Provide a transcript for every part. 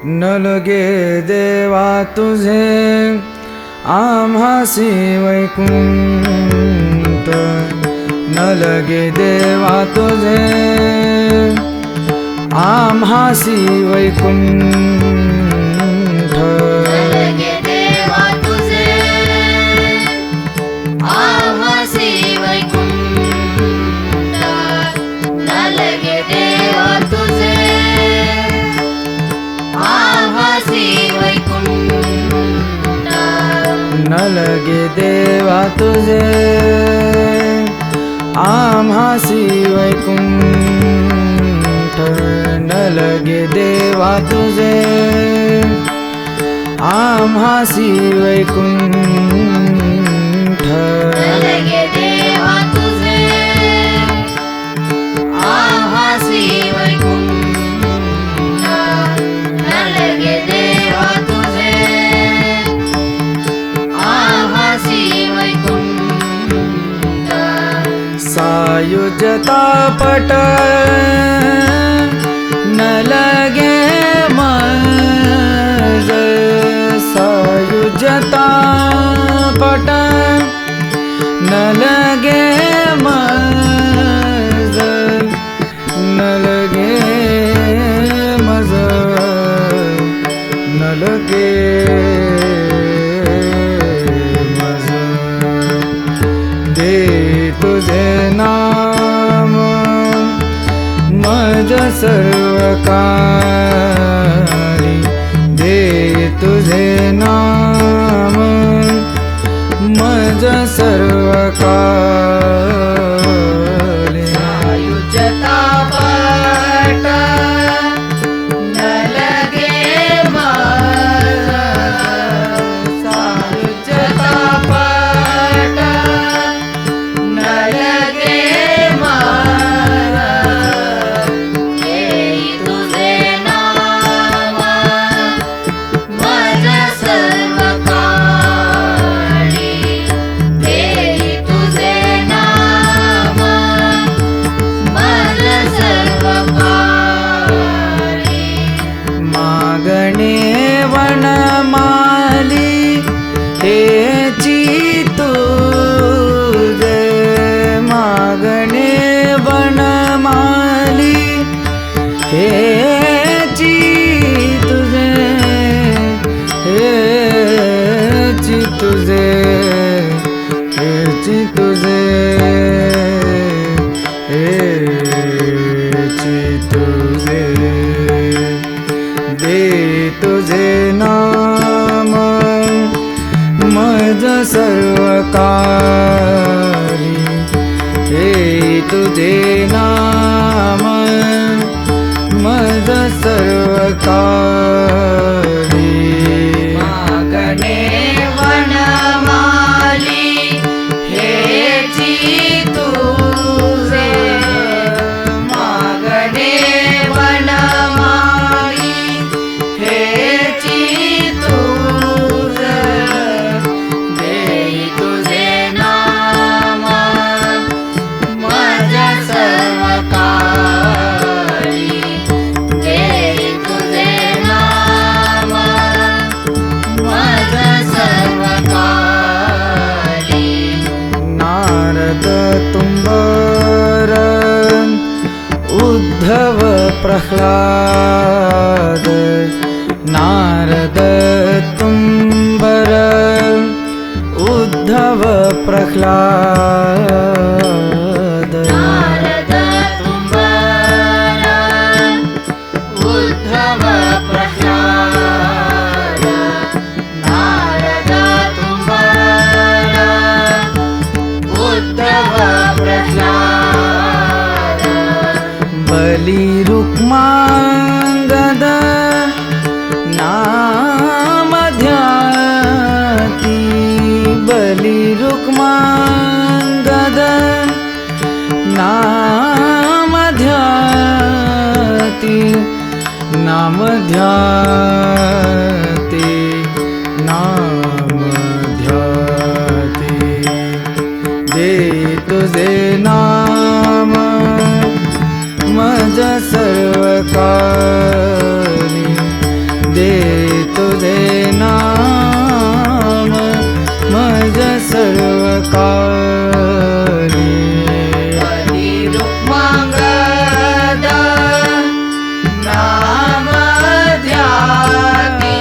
न लगे देवा तुझे आम्हासी वैकुंठ, न लगे देवा तुझे आम्हासी वैकुंठ, न लगे देवा तुझे आम्हासी वैकुंठ, न लगे देवा तुझे आम्हासी वैकुंठ, न लगे देवा तुझे आम्हासी वैकुंठ, न लगे देवा तुझे आम्हासी वैकुंठ, न लगे देवा तुझे आम्हासी वैकुंठ, न लगे देवा तुझे आम्हासी वैकुंठ, सायुज्यता पट न लगे मज, सायुज्यता पट न लगे मज, न लगे मज, न लगे मज, दे तुझे नाम मज सर्वकारी, दे तुझे नाम मज सर्वकारी, सायुज्यता पट न लगे मज, सायुज्यता पट न लगे मज, देई तुझे नाम मज सर्वकारी, देई तुझे नाम मज सर्वकारी, मागणे वनमाली हेची तुझे, मागणे वनमाली हेची तुझे, हेची तुझे, हेची तुझे, हेची तुझे, दे तुझे नाम मज सर्वकारी, हे तुझे नाम मज सर्वकारी, मागणे वनमाली हेची तुझे, मागणे वनमाली हेची तुझे, देई तुझे नाम मज सर्वकारी, देई तुझे नाम मज सर्वकारी, नारद तुंबर उद्धव प्रह्लाद, नारद तुंबर उद्धव प्रह्लाद, नारद तुंबर उद्धव प्रह्लाद, नारद तुंबर उद्धव प्रह्लाद, बली रुक्मांगद नाम ध्याती, बली रुक्मांगद नाम ध्याती, नाम ध्याती, नाम ध्याती, दे तुझे नाम मज सर्वकारी, तुझे नाम मज सर्व काली. बली रुक्मांगद नाम ध्याती.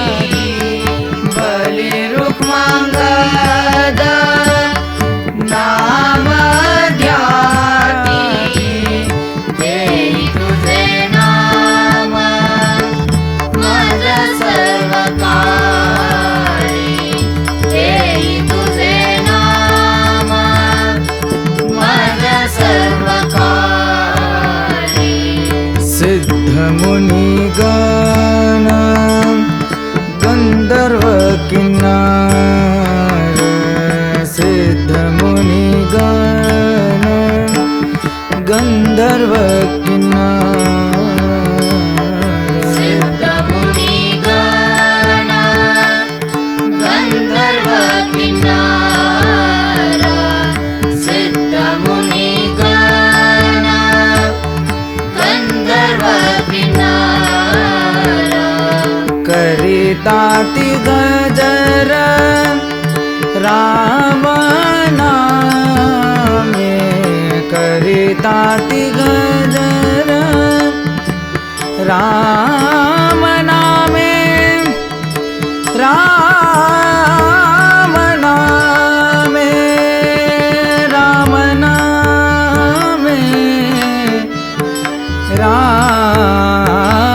बली रुक्मांगद नाम ध्याती. देई तुझे नाम मज सर्व काळी. देई तुझे नाम मज सर्व काळी. सिद्ध मुनी गण गंधर्व किन्नर. सिद्ध मुनी गण गंधर्व किन्नर. सिद्ध मुनी गण गंधर्व किन्नर. सिद्ध मुनी गण गंधर्व किन्नर. करिताति गजर राम नामे. करिताति गजर राम नामे. राम नामे. राम नामे.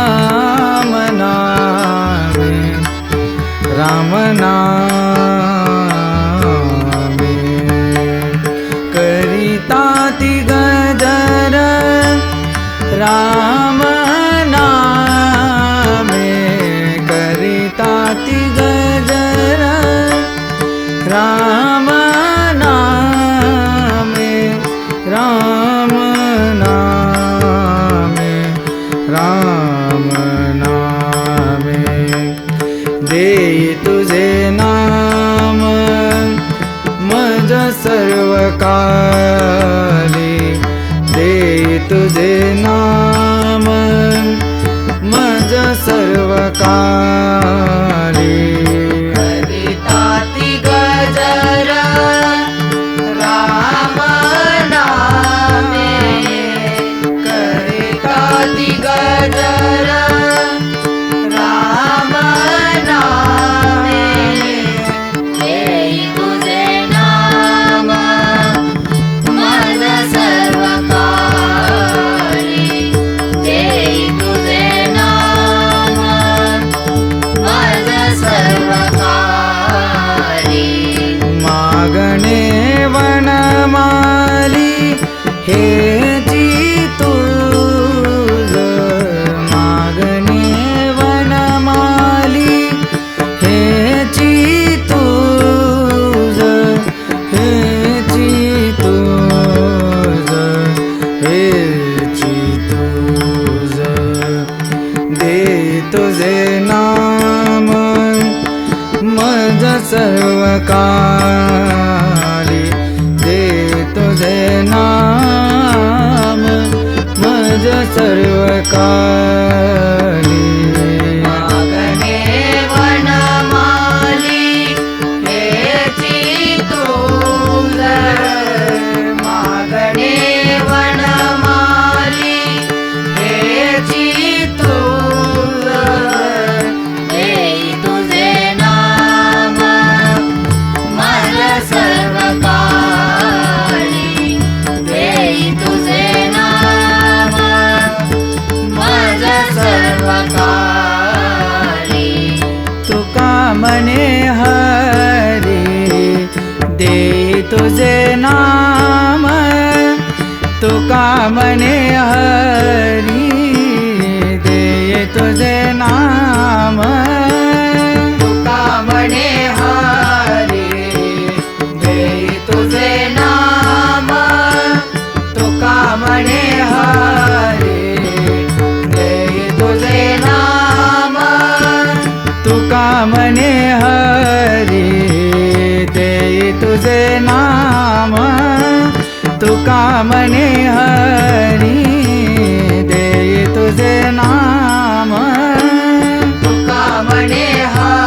राम नामे. राम नामे. करिताति गजर राम नामे. करिताति गजर राम नामे. राम नामे. राम नामे. देई तुझे नाम मज सर्व काली. देई तुझे नाम मज सर्व काली. करिताति गजर राम नामे. करिताति गजर राम नामे. देई तुझे नाम मज सर्व काळी. देई तुझे नाम मज सर्व काळी. मागणे वनमाली हेची तुझ. मागणे वनमाली हेची तुझ. हेची तुझ. हेची तुझ. दे तुझे नाम मज सर्व काली. दे तुझे नाम मज सर्व काली. मागणे वनमाली हेची तुझ. मागणे वनमाली हेची तुझ. देई तुझे नाम मज सर्व काळी. देई तुझे नाम मज सर्व काळी. तुका म्हणे हरी दे तुझे नाम. तुका म्हणे हरी दे तुझे नाम. तुका म्हणे हरी दे तुझे नाम. तुका म्हणे हरी दे तुझे नाम. तुका म्हणे हरी दे तुझे नाम. तुका म्हणे हरी दे तुझे नाम. तुका म्हणे हरी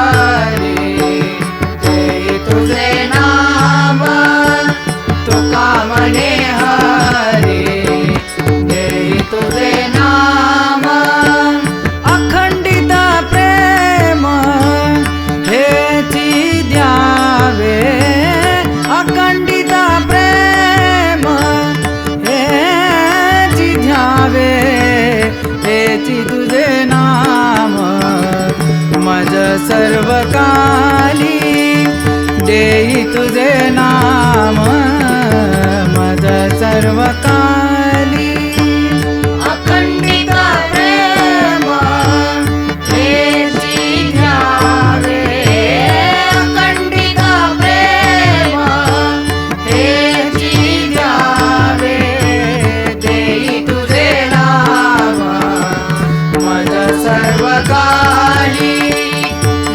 सर्व काली देई तुझे नाम मज सर्व काली अखंडित प्रेम हेची ध्यावे अखंडित प्रेम हेची ध्यावे देई तुझे नाम मज सर्व काली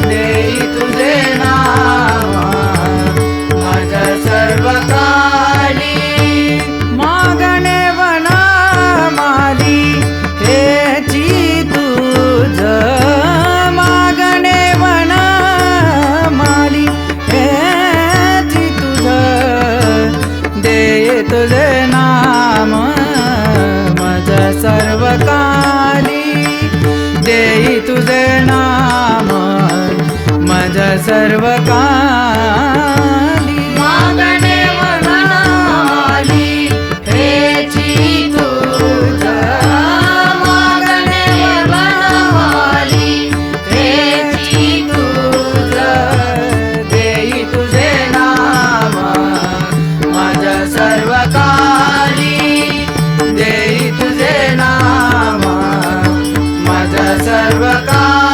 देई तुझे नाम मज सर्व काली मागणे वना माली हेची तुझ मागणे वना माली हेची तुझ दे तुझे नाम मज सर्व काली देई तुझे नाम मज सर्व काली मागणे वनमाली हेची तुझ मागणे वनमाली हेची तुझ देई तुझे नाम मज सर्व काली देई तुझे नाम मज सर्व काली